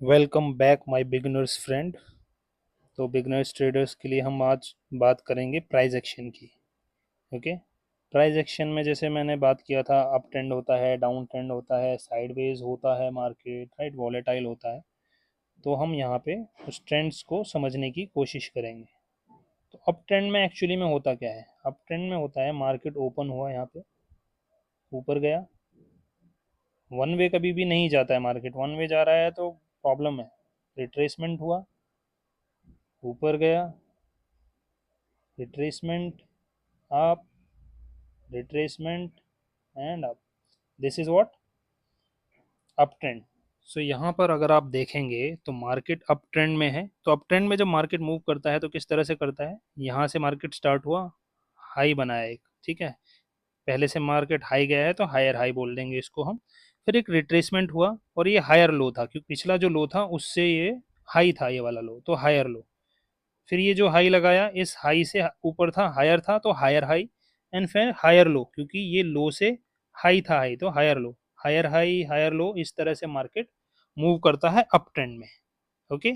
Welcome back my beginners friend. तो beginners traders के लिए हम आज बात करेंगे प्राइस एक्शन की। ओके। प्राइस एक्शन में जैसे मैंने बात किया था, अप ट्रेंड होता है, डाउन ट्रेंड होता है, साइडवेज होता है मार्केट, राइट, वॉलेटाइल होता है। तो हम यहाँ पे उस ट्रेंड्स को समझने की कोशिश करेंगे। तो अप ट्रेंड में एक्चुअली में होता क्या है? अप ट्रेंड में होता है मार्केट ओपन हुआ, यहाँ पे ऊपर गया। वन वे कभी भी नहीं जाता है मार्केट, वन वे जा रहा है तो प्रॉब्लम है। रिट्रेसमेंट हुआ, ऊपर गया, retracement, up, retracement and up. This is what uptrend. So यहाँ पर अगर आप देखेंगे तो मार्केट अप ट्रेंड में है। तो अप ट्रेंड में जब मार्केट मूव करता है तो किस तरह से करता है? यहाँ से मार्केट स्टार्ट हुआ, हाई बनाया एक, ठीक है। पहले से मार्केट हाई गया है तो हायर हाई बोल देंगे इसको हम। फिर एक रिट्रेसमेंट हुआ और ये हायर लो था, क्योंकि पिछला जो लो था उससे ये हाई था, ये वाला लो, तो हायर लो। फिर ये जो हाई लगाया, इस हाई से ऊपर था, हायर था, तो हायर हाई। एंड फिर हायर लो, क्योंकि ये लो से हाई था, हाई तो higher low, higher high higher low. इस तरह से मार्केट मूव करता है अप ट्रेंड में। ओके।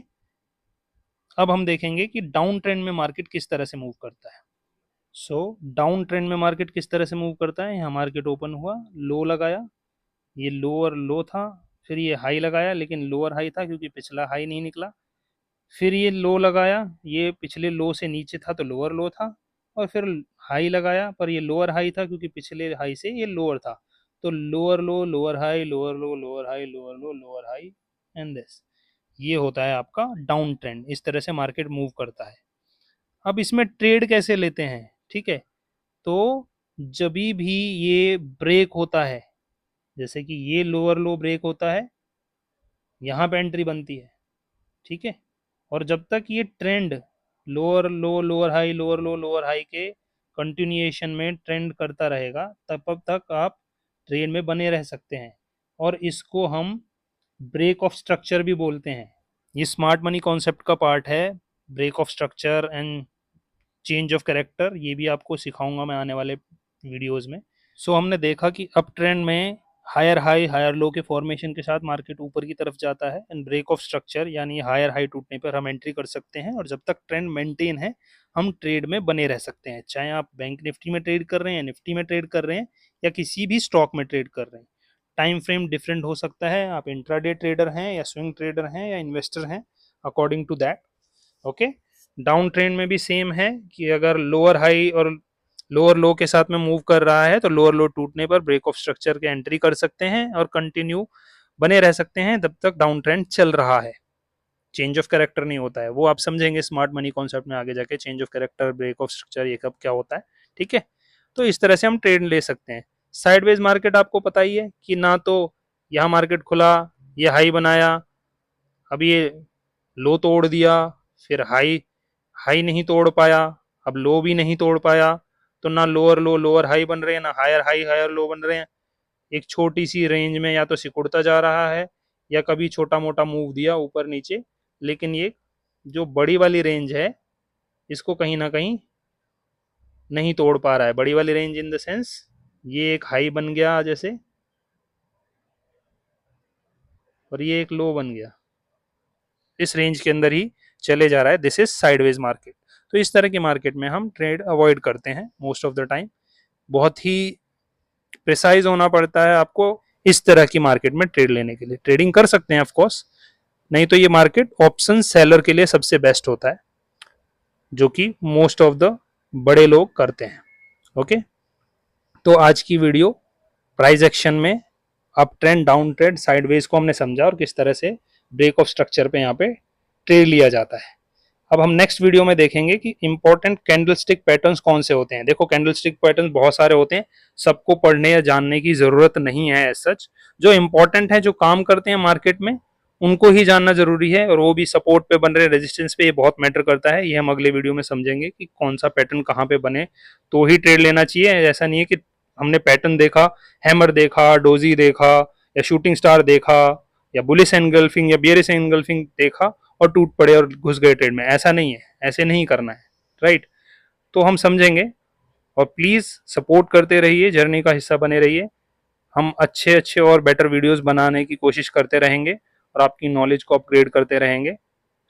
अब हम देखेंगे कि डाउन ट्रेंड में मार्केट किस तरह से मूव करता है। सो डाउन ट्रेंड में मार्केट किस तरह से मूव करता है? यहाँ मार्केट ओपन हुआ, लो लगाया, ये लोअर लो था, फिर ये हाई लगाया, लेकिन लोअर हाई था क्योंकि पिछला हाई नहीं निकला। फिर ये लो लगाया, ये पिछले लो से नीचे था तो लोअर लो था। और फिर हाई लगाया, पर ये लोअर हाई था क्योंकि पिछले हाई से ये लोअर था। तो lower low, lower high, lower low, lower high, lower low, lower high, and this, ये होता है आपका डाउन ट्रेंड। इस तरह से मार्केट मूव करता है। अब इसमें ट्रेड कैसे लेते हैं? ठीक है। तो जब भी ये ब्रेक होता है, जैसे कि ये लोअर लो ब्रेक होता है, यहाँ पे एंट्री बनती है, ठीक है। और जब तक ये ट्रेंड लोअर लो, लोअर हाई, लोअर लो, लोअर हाई के कंटिन्यूएशन में ट्रेंड करता रहेगा, तब तक आप ट्रेड में बने रह सकते हैं। और इसको हम ब्रेक ऑफ स्ट्रक्चर भी बोलते हैं। ये स्मार्ट मनी कॉन्सेप्ट का पार्ट है, break of structure and change of character. ये भी आपको सिखाऊंगा मैं आने वाले वीडियोस में। सो हमने देखा कि अप ट्रेंड में हायर हाई हायर लो के फॉर्मेशन के साथ मार्केट ऊपर की तरफ जाता है, एंड ब्रेक ऑफ स्ट्रक्चर यानी हायर हाई टूटने पर हम एंट्री कर सकते हैं। और जब तक ट्रेंड मेंटेन है, हम ट्रेड में बने रह सकते हैं, चाहे आप बैंक निफ्टी में ट्रेड कर रहे हैं, निफ्टी में ट्रेड कर रहे हैं, या किसी भी स्टॉक में ट्रेड कर रहे हैं। टाइम फ्रेम डिफरेंट हो सकता है, आप इंट्राडे ट्रेडर हैं या स्विंग ट्रेडर हैं या इन्वेस्टर हैं, according to that. Okay. Down trend में भी सेम है कि अगर लोअर हाई और लोअर लो के साथ में मूव कर रहा है तो लोअर लो टूटने पर ब्रेक ऑफ स्ट्रक्चर के एंट्री कर सकते हैं और कंटिन्यू बने रह सकते हैं जब तक डाउन ट्रेंड चल रहा है। चेंज ऑफ कैरेक्टर नहीं होता है, वो आप समझेंगे स्मार्ट मनी कॉन्सेप्ट में आगे जाके, change of character, break of structure, ये कब क्या होता है, ठीक है। तो इस तरह से हम ट्रेड ले सकते हैं। साइडवेज मार्केट आपको पता ही है कि ना तो यहाँ मार्केट खुला, ये हाई बनाया, अब ये लो तोड़ दिया, फिर हाई हाई नहीं तोड़ पाया, अब लो भी नहीं तोड़ पाया। तो ना लोअर लो लोअर हाई बन रहे हैं, ना हायर हाई हायर लो बन रहे हैं। एक छोटी सी रेंज में या तो सिकुड़ता जा रहा है, या कभी छोटा मोटा मूव दिया ऊपर नीचे, लेकिन ये जो बड़ी वाली रेंज है, इसको कहीं ना कहीं नहीं तोड़ पा रहा है। बड़ी वाली रेंज इन द सेंस, ये एक हाई बन गया जैसे, और ये एक लो बन गया, इस रेंज के अंदर ही चले जा रहा है। This is sideways market. तो इस तरह की मार्केट में हम ट्रेड अवॉइड करते हैं मोस्ट ऑफ द टाइम। बहुत ही प्रिसाइज होना पड़ता है आपको इस तरह की मार्केट में ट्रेड लेने के लिए। ट्रेडिंग कर सकते हैं ऑफ कोर्स, नहीं तो ये मार्केट ऑप्शन सेलर के लिए सबसे बेस्ट होता है, जो कि मोस्ट ऑफ द बड़े लोग करते हैं। ओके। तो आज की वीडियो प्राइस एक्शन में up trend, down trend, sideways को हमने समझा और किस तरह से ब्रेक ऑफ स्ट्रक्चर पे यहाँ पे ट्रेड लिया जाता है। अब हम नेक्स्ट वीडियो में देखेंगे कि इंपॉर्टेंट कैंडलस्टिक पैटर्न्स कौन से होते हैं। देखो, कैंडलस्टिक पैटर्न्स बहुत सारे होते हैं, सबको पढ़ने या जानने की जरूरत नहीं है एज सच। जो इंपॉर्टेंट है, जो काम करते हैं मार्केट में, उनको ही जानना जरूरी है, और वो भी सपोर्ट पे बन रहे, रेजिस्टेंस पे, ये बहुत मैटर करता है। ये हम अगले वीडियो में समझेंगे कि कौन सा पैटर्न कहाँ पे बने तो ही ट्रेड लेना चाहिए। ऐसा नहीं है कि हमने पैटर्न देखा, हैमर देखा, डोजी देखा, या शूटिंग स्टार देखा, या बुलिश एनगल्फिंग या बियरिश एनगल्फिंग देखा और टूट पड़े और घुस गए ट्रेड में। ऐसा नहीं है, ऐसे नहीं करना है, राइट। तो हम समझेंगे, और प्लीज सपोर्ट करते रहिए, जर्नी का हिस्सा बने रहिए। हम अच्छे अच्छे और बेटर वीडियोस बनाने की कोशिश करते रहेंगे, और आपकी नॉलेज को अपग्रेड करते रहेंगे।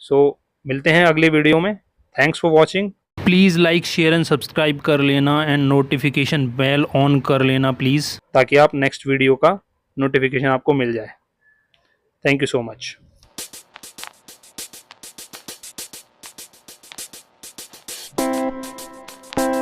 सो मिलते हैं अगले वीडियो में। Thanks for watching. Please like share and subscribe कर लेना एंड नोटिफिकेशन बेल ऑन कर लेना प्लीज़, ताकि आप नेक्स्ट वीडियो का नोटिफिकेशन आपको मिल जाए। Thank you so much.